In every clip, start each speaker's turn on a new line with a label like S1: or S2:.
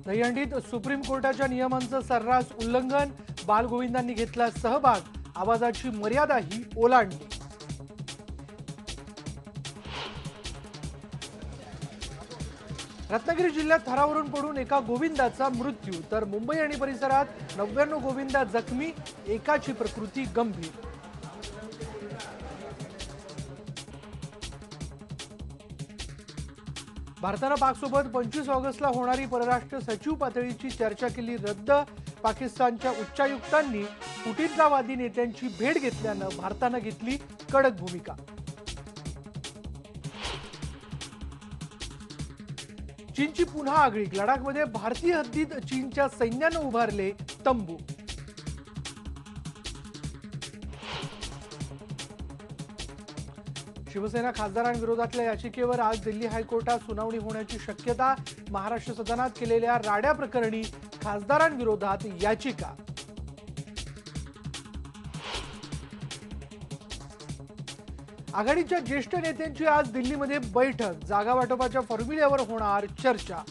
S1: दहीहंडीत supreme कोर्टाच्या नियमांचं सर्रास उल्लंघन, बालगोविंदांनी घेतला सहभाग, आवाजाची मर्यादाही ओलांडली. रत्नागिरी जिल्ह्यात थरावरून पडून एका गोविंदाचा मृत्यू, तर मुंबई आणि परिसरात 99 गोविंदा जखमी, एकाची प्रकृती गंभीर. भारतानं पाकसोबत 25 ऑगस्टला होणारी परराष्ट्र सचिव पातळीची चर्चा केली रद्द. पाकिस्तानच्या उच्चायुक्तांनी फुटीरतावादी नेत्यांची भेट घेतल्यानं भारतानं घेतली कडक भूमिका. चीनची पुन्हा आगळीक, लडाखमध्ये भारतीय हद्दीत चीनच्या सैन्यानं उभारले तंबू. शिवसेना खासदारांविरोधातल्या याचिकेवर आज दिल्ली हायकोर्टात सुनावणी होण्याची शक्यता. महाराष्ट्र सदनात केलेल्या राड्या प्रकरणी खासदारांविरोधात याचिका. आघाडीच्या ज्येष्ठ नेत्यांची आज दिल्लीमध्ये बैठक, जागा वाटपाच्या फॉर्म्युल्यावर होणार चर्चा.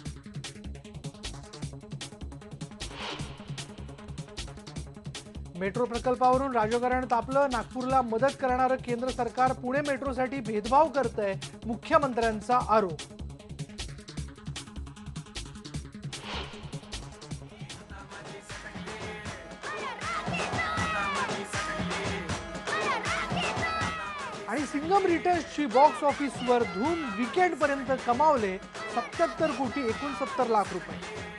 S1: मेट्रो प्रकल्पावरून राजकारण तापलं, नागपूरला मदत करणारं केंद्र सरकार पुणे मेट्रोसाठी भेदभाव करतंय, मुख्यमंत्र्यांचा आरोप. आणि सिंघम रिटर्न्सची बॉक्स ऑफिसवर धूम, वीकेंड पर्यंत कमावले 77 कोटी 69 लाख रुपये.